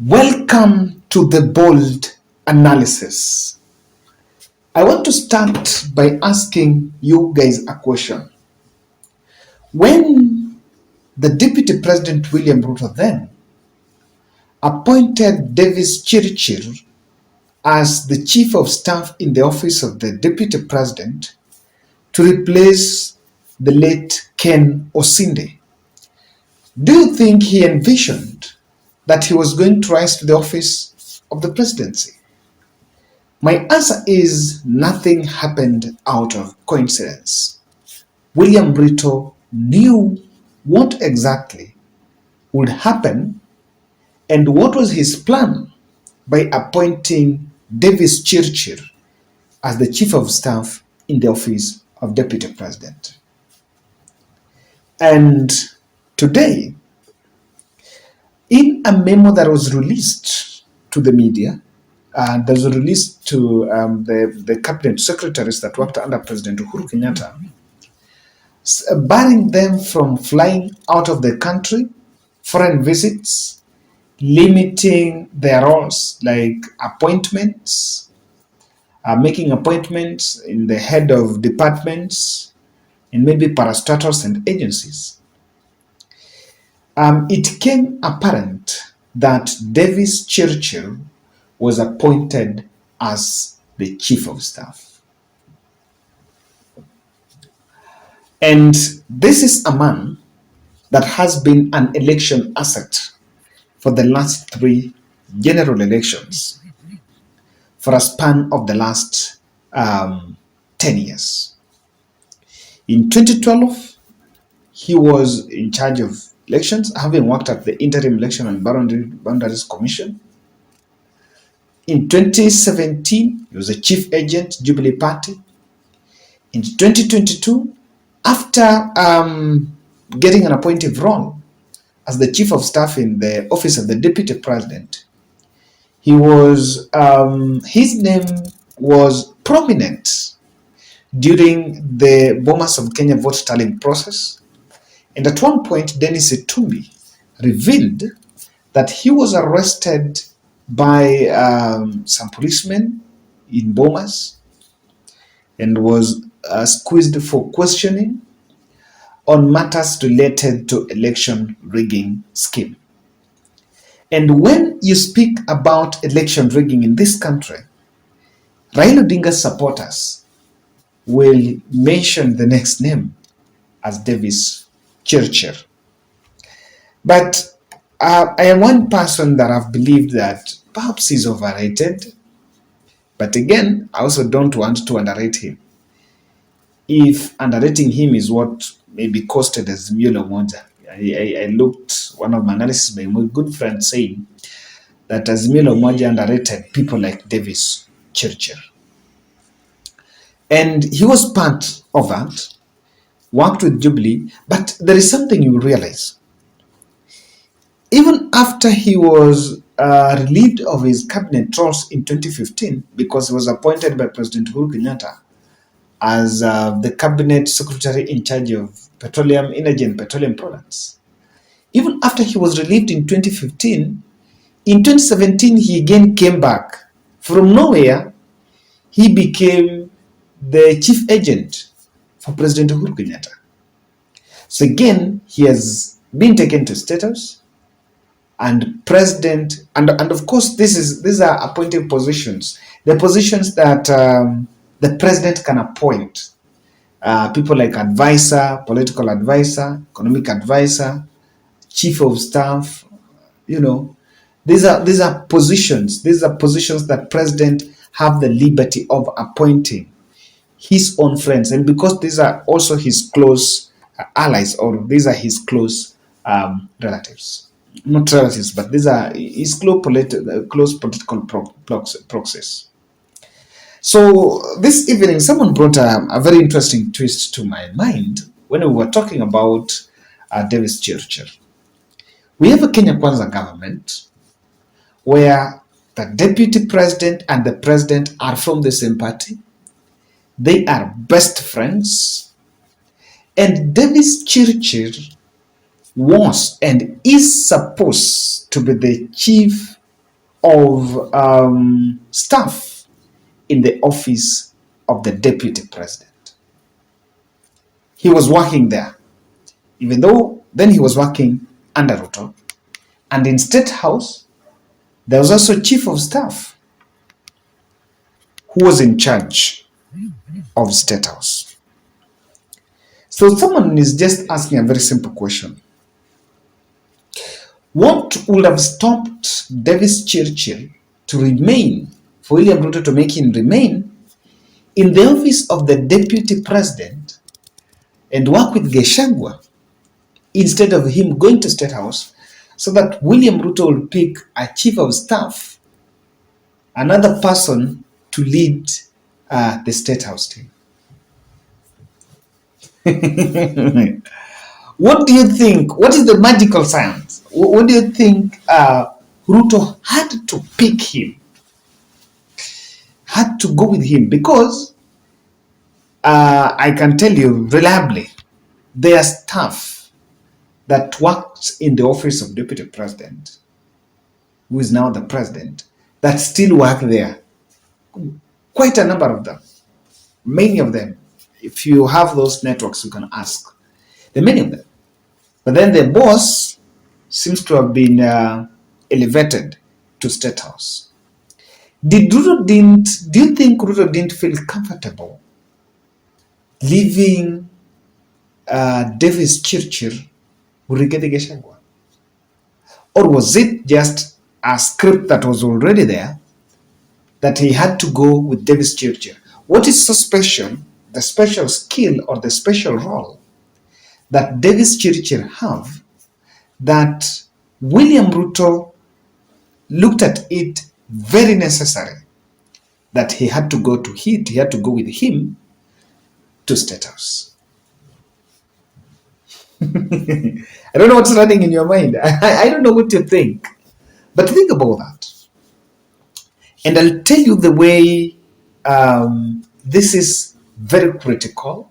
Welcome to the bold analysis. I want to start by asking you guys a question. When the Deputy President William Ruto then appointed Davis Chirchir as the Chief of Staff in the office of the Deputy President to replace the late Ken Osinde, do you think he envisioned that he was going to rise to the office of the presidency? My answer is nothing happened out of coincidence. William Ruto knew what exactly would happen and what was his plan by appointing Davis Chirchir as the Chief of Staff in the office of Deputy President. And today, in a memo that was released to the media, that was released to the cabinet secretaries that worked under President Uhuru Kenyatta, barring them from flying out of the country, foreign visits, limiting their roles like appointments, making appointments in the head of departments, and maybe parastatals and agencies. It became apparent that Davis Chirchir was appointed as the Chief of Staff. And this is a man that has been an election asset for the last 3 general elections for a span of the last 10 years. In 2012, he was in charge of elections, having worked at the Interim Election and Boundaries Commission. In 2017, he was a chief agent, Jubilee Party. In 2022, after getting an appointive role as the chief of staff in the office of the deputy president, he was his name was prominent during the Bomas of Kenya vote tallying process. And at one point, Dennis Itumbi revealed that he was arrested by some policemen in Bomas and was squeezed for questioning on matters related to election rigging scheme. And when you speak about election rigging in this country, Raila Odinga's supporters will mention the next name as Davis Chirchir. But I am one person that I've believed that perhaps he's overrated. But again, I also don't want to underrate him. If underrating him is what maybe costed Azimio la Umoja. I looked one of my analysis by my good friend saying that Azimio la Umoja underrated people like Davis Chirchir. And he was part of that, worked with Jubilee, but there is something you realize. Even after he was relieved of his cabinet roles in 2015, because he was appointed by President Uhuru Kenyatta as the cabinet secretary in charge of petroleum, energy and petroleum products. Even after he was relieved in 2015, in 2017 he again came back. From nowhere, he became the chief agent for President Uhuru Kenyatta. So again, he has been taken to Statehouse and president, and of course these are appointed positions. The positions that the president can appoint. People like advisor, political advisor, economic advisor, chief of staff, these are positions. These are positions that president have the liberty of appointing his own friends, and because these are also his close allies, or these are his close relatives. Not relatives, but these are his close political proxies. So this evening, someone brought a very interesting twist to my mind when we were talking about Davis Chirchir. We have a Kenya Kwanza government where the deputy president and the president are from the same party. They are best friends. And Davis Chirchir was and is supposed to be the chief of staff in the office of the deputy president. He was working there, even though then he was working under Ruto. And in Statehouse, there was also chief of staff who was in charge of Statehouse. So someone is just asking a very simple question. What would have stopped Davis Chirchir to remain, for William Ruto to make him remain in the office of the deputy president and work with Gachagua instead of him going to Statehouse, so that William Ruto will pick a chief of staff, another person to lead the Statehouse team? What do you think? What is the magical science? What do you think Ruto had to pick him? Had to go with him? Because I can tell you reliably, there are staff that worked in the office of deputy president, who is now the president, that still work there. Quite a number of them. Many of them. If you have those networks, you can ask. There are many of them. But then the boss seems to have been elevated to Statehouse. Do you think Ruto didn't feel comfortable leaving Davis Chirchir with Rigathi Gachagua? Or was it just a script that was already there that he had to go with Davis Chirchir? What is so special, the special skill or the special role that Davis Chirchir have, that William Ruto looked at it very necessary that he had to go with him to Statehouse? I don't know what's running in your mind. I don't know what you think. But think about that. And I'll tell you the way this is very critical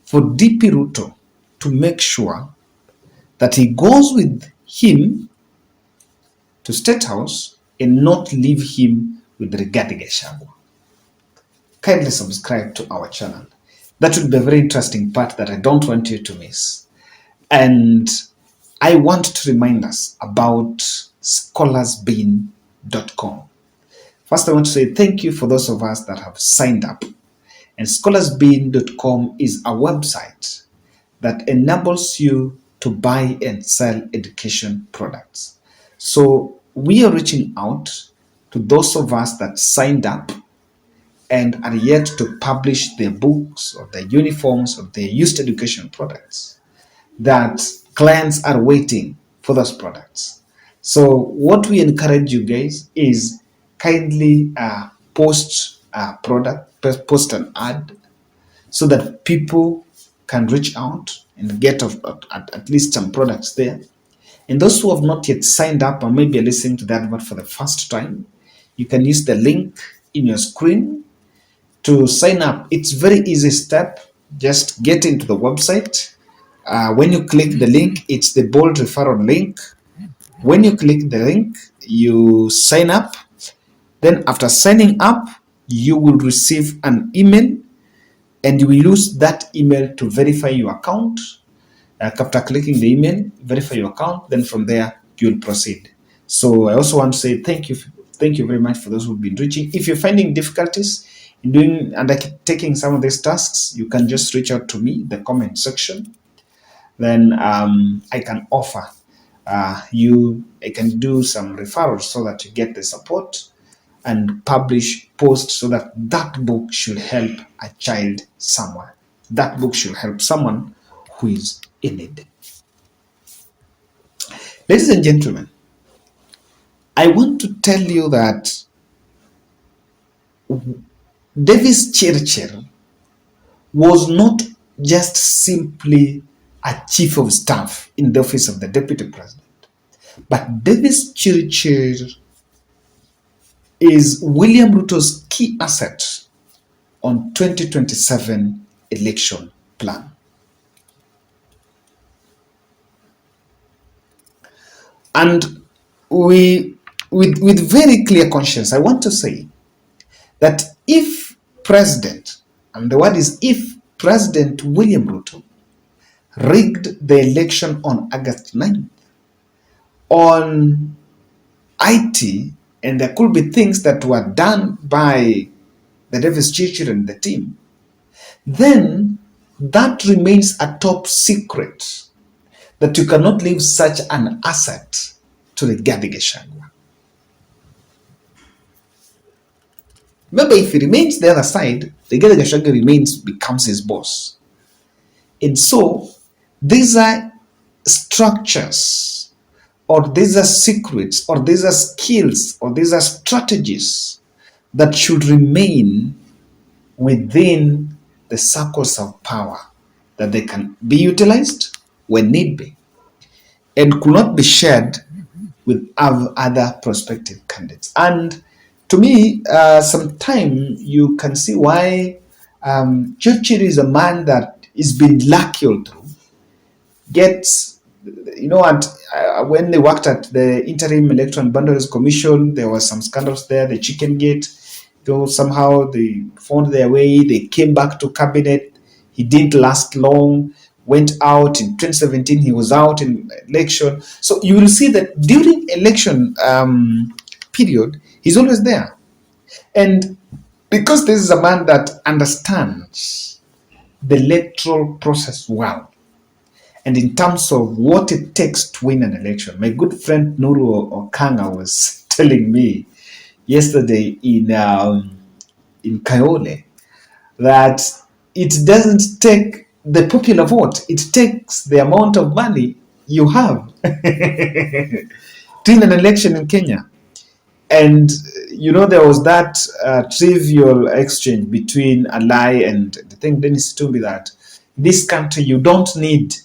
for DP Ruto to make sure that he goes with him to Statehouse and not leave him with Rigathi Gachagua. Kindly subscribe to our channel. That would be a very interesting part that I don't want you to miss. And I want to remind us about scholarsbean.com. First, I want to say thank you for those of us that have signed up. And scholarsbean.com is a website that enables you to buy and sell education products. So we are reaching out to those of us that signed up and are yet to publish their books or their uniforms or their used education products, that clients are waiting for those products. So what we encourage you guys is kindly post a product, post an ad, so that people can reach out and get at least some products there. And those who have not yet signed up or maybe are listening to the advert for the first time, you can use the link in your screen to sign up. It's very easy step. Just get into the website. When you click the link, it's the bold referral link. When you click the link, you sign up. Then after signing up, you will receive an email, and you will use that email to verify your account. After clicking the email, verify your account, then from there you'll proceed. So I also want to say thank you very much for those who've been reaching. If you're finding difficulties in doing undertaking some of these tasks, you can just reach out to me in the comment section. Then I can offer I can do some referrals so that you get the support and publish posts so that that book should help a child somewhere. That book should help someone who is in need. Ladies and gentlemen, I want to tell you that Davis Chirchir was not just simply a chief of staff in the office of the deputy president, but Davis Chirchir is William Ruto's key asset on 2027 election plan. And we with very clear conscience, I want to say that if President, and the word is if President William Ruto rigged the election on August 9th on IT, and there could be things that were done by the Davis Chirchir and the team, then that remains a top secret, that you cannot leave such an asset to the Gachagua. Remember, if he remains the other side, the Gachagua becomes his boss. And so these are structures, or these are secrets, or these are skills, or these are strategies that should remain within the circles of power, that they can be utilized when need be, and could not be shared with other prospective candidates. And to me, sometimes you can see why Chirchir is a man that is being lucky all through. Gets, when they worked at the Interim Electoral and Boundaries Commission, there were some scandals there, the Chicken Gate. Somehow they found their way, they came back to cabinet. He didn't last long, went out in 2017, he was out in election. So you will see that during election period, he's always there. And because this is a man that understands the electoral process well, and in terms of what it takes to win an election, my good friend Nuru Okanga was telling me yesterday in Kayole that it doesn't take the popular vote, it takes the amount of money you have to win an election in Kenya. And there was that trivial exchange between a lie and the thing Dennis told me that this country, you don't need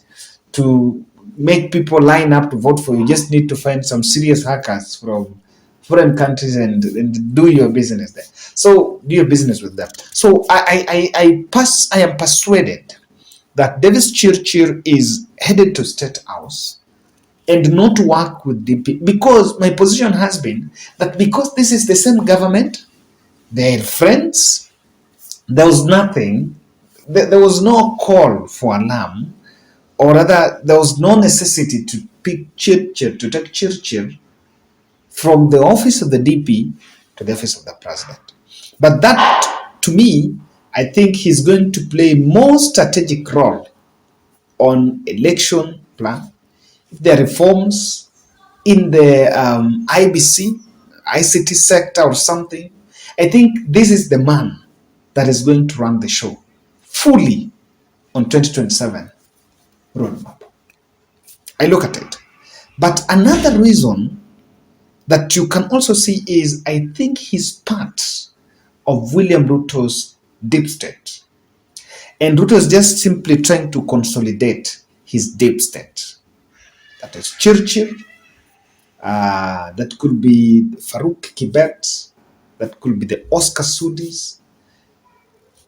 to make people line up to vote for you. You just need to find some serious hackers from foreign countries and do your business there. So do your business with them. So I am persuaded that Davis Chirchir is headed to Statehouse and not work with DP, because my position has been that because this is the same government, they're friends, there was nothing, there was no call for alarm, or rather there was no necessity to pick Chirchir, to take Chirchir from the office of the DP to the office of the president. But that, to me, I think he's going to play more strategic role on election plan. If there are reforms in the IBC, ICT sector or something, I think this is the man that is going to run the show fully on 2027 roadmap. I look at it. But another reason that you can also see is I think he's part of William Ruto's deep state. And Ruto is just simply trying to consolidate his deep state. That is Chirchir, that could be Farouk Kibet, that could be the Oscar Sudis,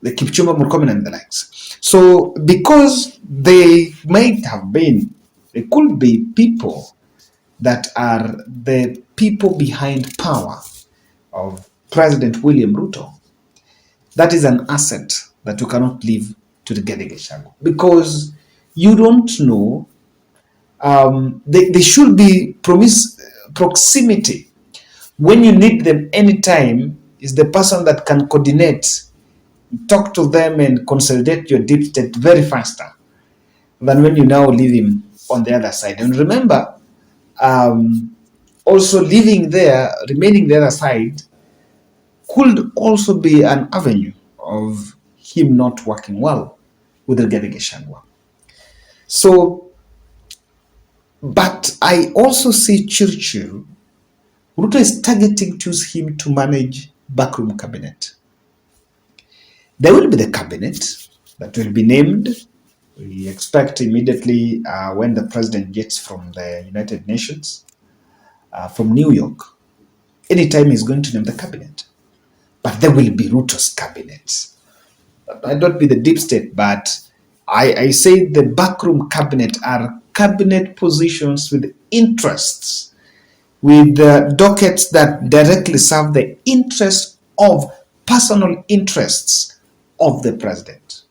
the Kipchumba Murkomen and the likes. So because they might have been, they could be people that are the people behind power of President William Ruto, that is an asset that you cannot leave to the Gachagua, because you don't know. They should be proximity. When you need them anytime, is the person that can coordinate, talk to them and consolidate your deep state very faster than when you now leave him on the other side. And remember, also remaining the other side could also be an avenue of him not working well with the Gachagua. So, but I also see Chirchir, Ruto is targeting to use him to manage backroom cabinet. There will be the cabinet that will be named. We expect immediately when the president gets from the United Nations, from New York, anytime he's going to name the cabinet. But there will be Ruto's cabinet. I don't be the deep state, but I say the backroom cabinet are cabinet positions with interests with dockets that directly serve the personal interests of the president.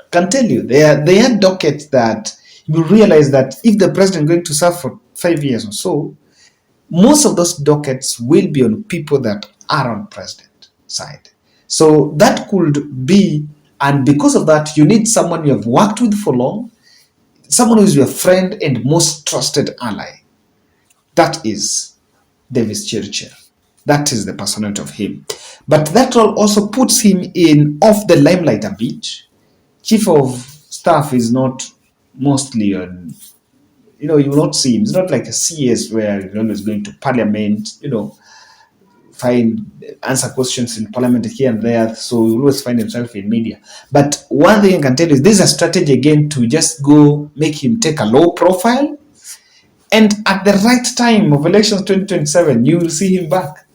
I can tell you, there are dockets that you realize that if the president is going to serve for 5 years or so, most of those dockets will be on people that are on president side. So that could be, and because of that, you need someone you have worked with for long, someone who is your friend and most trusted ally. That is Davis Chirchir. That is the personality of him. But that role also puts him in off the limelight a bit. Chief of staff is not mostly on, you will not see him. It's not like a CS where he's always going to parliament, find answer questions in parliament here and there. So he always find himself in media. But one thing I can tell you is this is a strategy again to just go make him take a low profile. And at the right time of elections 2027, you will see him back.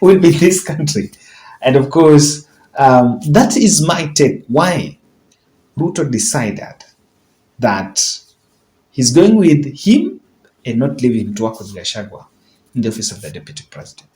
Will be this country. And of course, that is my take why Ruto decided that he's going with him and not leaving him to work with Gachagua in the office of the deputy president.